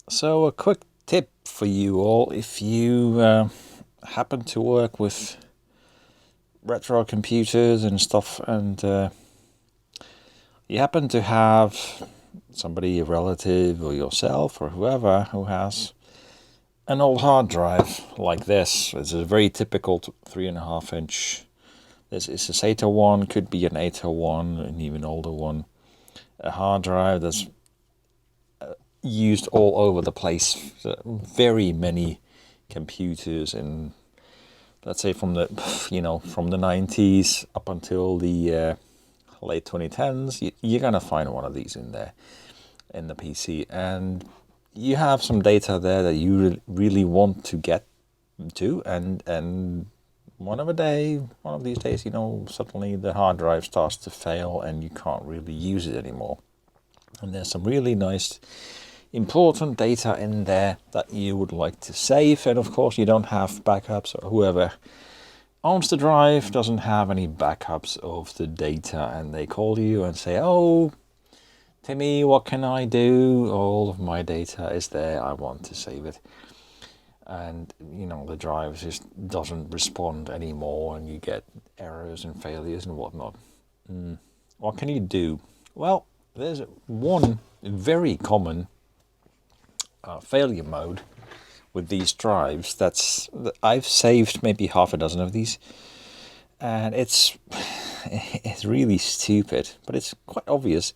So a quick tip for you all, if you happen to work with retro computers and stuff, and you happen to have somebody, a relative or yourself or whoever, who has an old hard drive like this. It's a very typical 3.5 inch. This is a SATA one, could be an ATA one, an even older one. A hard drive that's used all over the place. Very many computers in, let's say, from the from the 90s up until the late 2010s. You're gonna find one of these in there in the PC, and you have some data there that you really want to get to, and one of these days, suddenly the hard drive starts to fail and you can't really use it anymore. And there's some really nice important data in there that you would like to save, and of course you don't have backups, or whoever owns the drive doesn't have any backups of the data, and they call you and say, "Oh, Timmy, what can I do? All of my data is there, I want to save it." And the drive just doesn't respond anymore, and you get errors and failures and whatnot. What can you do? Well, there's one very common failure mode with these drives I've saved maybe half a dozen of these, and it's really stupid, but it's quite obvious.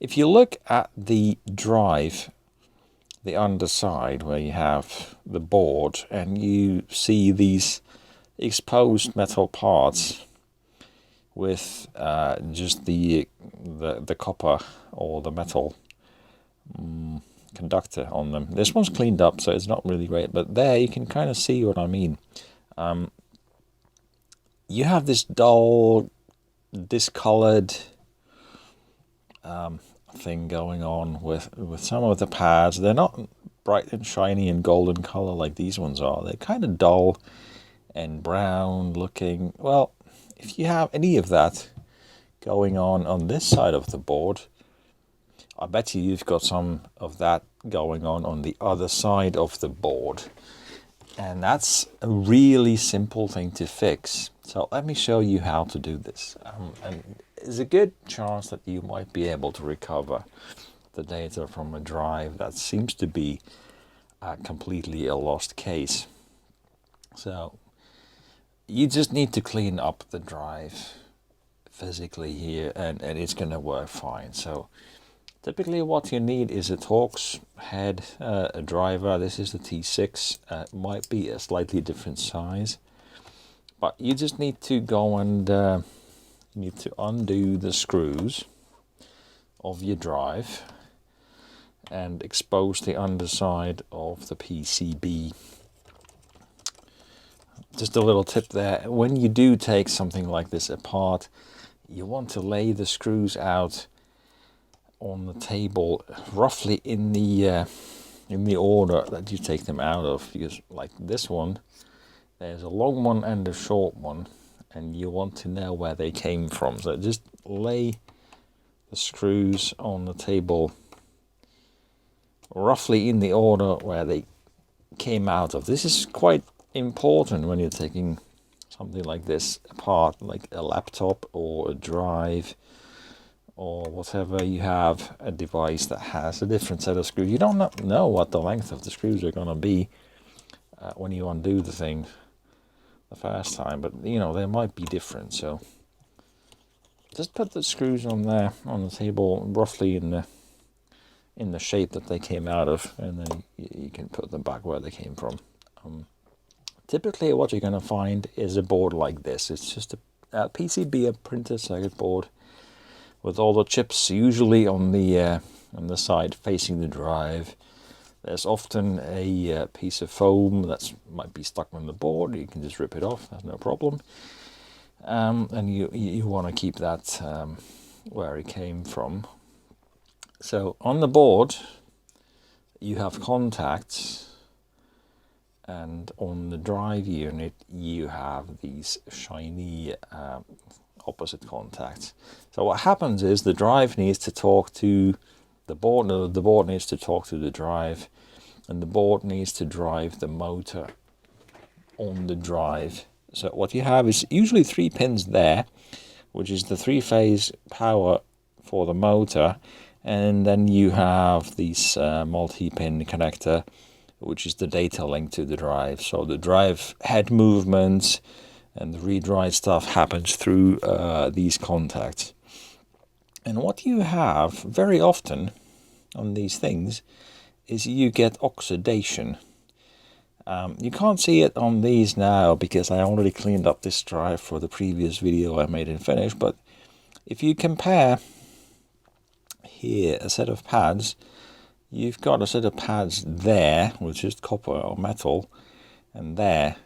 If you look at the drive, the underside where you have the board, and you see these exposed metal parts with just the copper or the metal conductor on them. This one's cleaned up, so it's not really great, but there you can kind of see what I mean. You have this dull, discolored thing going on with some of the pads. They're not bright and shiny and golden color like these ones are. They're kind of dull and brown looking. Well, if you have any of that going on this side of the board, I bet you've got some of that going on the other side of the board. And that's a really simple thing to fix. So let me show you how to do this. And there's a good chance that you might be able to recover the data from a drive that seems to be completely a lost case. So you just need to clean up the drive physically here, and it's going to work fine. So typically what you need is a Torx head, a driver. This is the T6. It might be a slightly different size, but you just need to go and need to undo the screws of your drive and expose the underside of the PCB. Just a little tip there: when you do take something like this apart, you want to lay the screws out on the table roughly in the order that you take them out of, because like this one, there's a long one and a short one, and you want to know where they came from. So just lay the screws on the table roughly in the order where they came out of. This is quite important when you're taking something like this apart, like a laptop or a drive or whatever. You have a device that has a different set of screws. You don't know what the length of the screws are going to be when you undo the thing the first time, but they might be different. So just put the screws on there on the table roughly in the shape that they came out of, and then you can put them back where they came from. Typically what you're going to find is a board like this. It's just a PCB, a printed circuit board, with all the chips usually on the side facing the drive. There's often a piece of foam that might be stuck on the board. You can just rip it off, that's no problem. And you want to keep that where it came from. So on the board you have contacts, and on the drive unit you have these shiny opposite contacts. So what happens is the drive needs to talk to the board, the board needs to talk to the drive, and the board needs to drive the motor on the drive. So what you have is usually 3 pins there, which is the 3-phase power for the motor, and then you have this multi-pin connector, which is the data link to the drive. So the drive head movements and the read-write stuff happens through these contacts. And what you have very often on these things is you get oxidation. You can't see it on these now because I already cleaned up this drive for the previous video I made and finished, but if you compare here a set of pads, you've got a set of pads there, which is copper or metal, and there,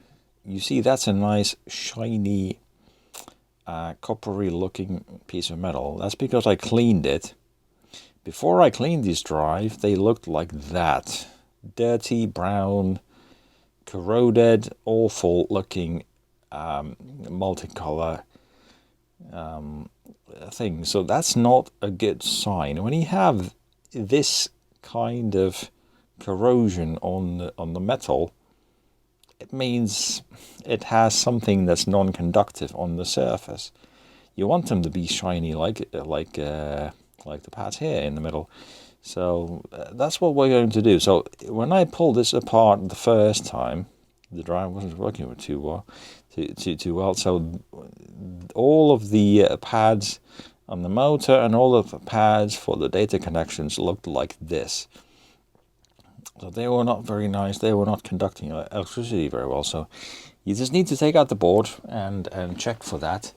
you see that's a nice shiny coppery looking piece of metal. That's because I cleaned it. Before I cleaned this drive, they looked like that. Dirty, brown, corroded, awful looking multicolor thing. So that's not a good sign. When you have this kind of corrosion on the metal, it means it has something that's non-conductive on the surface. You want them to be shiny like the pads here in the middle. So that's what we're going to do. So when I pulled this apart the first time, the drive wasn't working too well. So all of the pads on the motor and all of the pads for the data connections looked like this. So they were not very nice. They were not conducting electricity very well. So you just need to take out the board and check for that.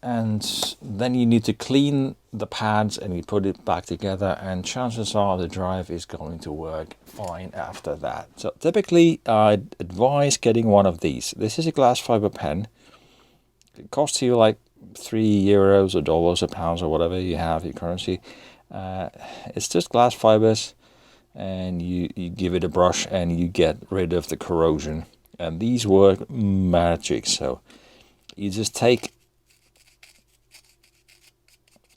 And then you need to clean the pads and you put it back together, and chances are the drive is going to work fine after that. So typically I'd advise getting one of these. This is a glass fiber pen. It costs you like €3 or dollars or pounds or whatever you have your currency. It's just glass fibers, and you give it a brush and you get rid of the corrosion. And these work magic. So you just take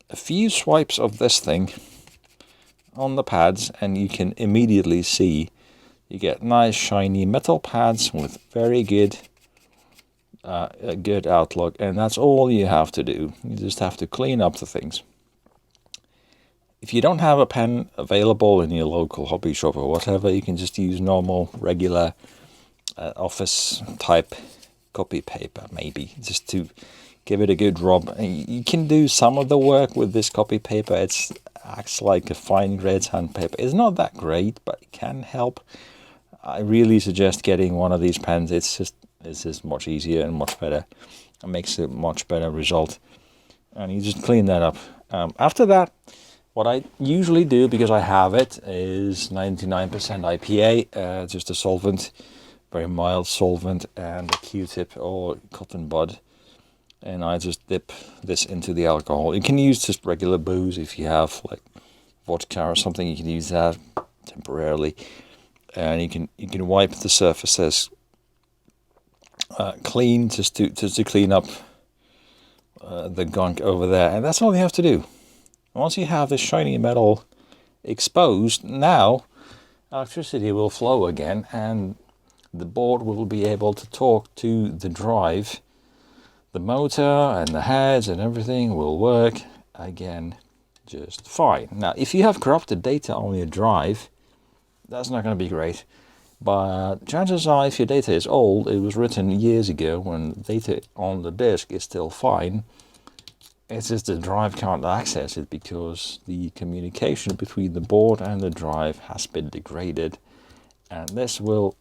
a few swipes of this thing on the pads and you can immediately see you get nice shiny metal pads with very good a good outlook, and that's all you have to do. You just have to clean up the things. If you don't have a pen available in your local hobby shop or whatever, you can just use normal regular office type copy paper, maybe, just to give it a good rub. You can do some of the work with this copy paper. It acts like a fine grade sandpaper. It's not that great, but it can help. I really suggest getting one of these pens. It's just much easier and much better. It makes a much better result. And you just clean that up. After that, what I usually do, because I have it, is 99% IPA, just a solvent, very mild solvent, and a Q-tip or cotton bud. And I just dip this into the alcohol. You can use just regular booze if you have like vodka or something. You can use that temporarily, and you can wipe the surfaces clean, just to clean up the gunk over there. And that's all you have to do. Once you have this shiny metal exposed, now electricity will flow again, and the board will be able to talk to the drive. The motor and the heads and everything will work again just fine. Now, if you have corrupted data on your drive, that's not going to be great. But chances are, if your data is old, it was written years ago, when data on the disk is still fine. It's just the drive can't access it because the communication between the board and the drive has been degraded. And this will,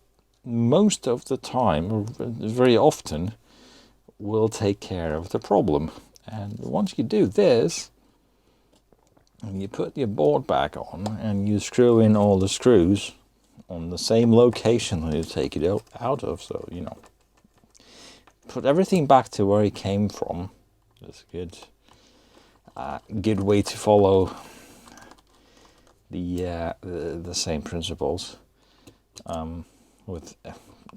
most of the time, or very often, will take care of the problem. And once you do this, and you put your board back on and you screw in all the screws on the same location that you take it out of, so put everything back to where it came from. That's a good way to follow the same principles with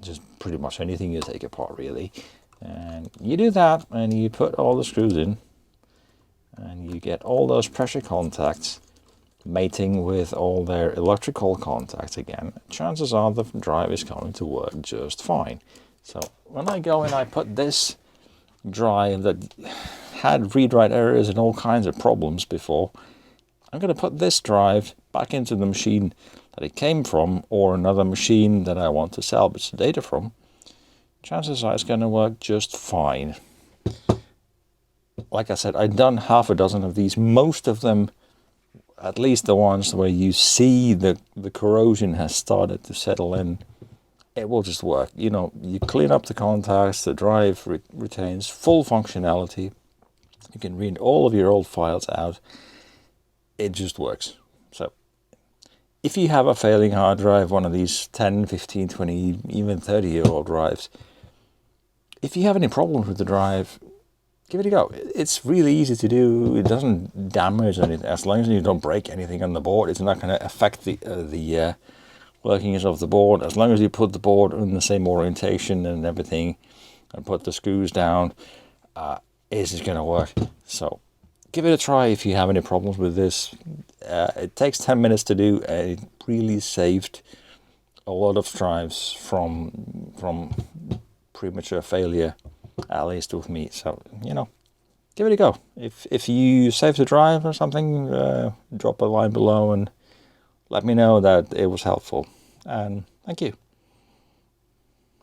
just pretty much anything you take apart, really. And you do that, and you put all the screws in, and you get all those pressure contacts mating with all their electrical contacts again, chances are the drive is going to work just fine. So when I go and I put this drive that had read-write errors and all kinds of problems before, I'm going to put this drive back into the machine that it came from, or another machine that I want to salvage the data from. Chances are it's going to work just fine. Like I said, I've done half a dozen of these. Most of them, at least the ones where you see the corrosion has started to settle in, it will just work. You know, you clean up the contacts, the drive retains full functionality. You can read all of your old files out. It just works. So if you have a failing hard drive, one of these 10, 15, 20, even 30-year-old drives, if you have any problems with the drive, give it a go. It's really easy to do. It doesn't damage anything. As long as you don't break anything on the board, it's not going to affect the workings of the board. As long as you put the board in the same orientation and everything, and put the screws down, it's just going to work. So give it a try if you have any problems with this. It takes 10 minutes to do, and it really saved a lot of drives from premature failure, at least with me. So, you know, give it a go. If you saved the drive or something, drop a line below and let me know that it was helpful. And thank you.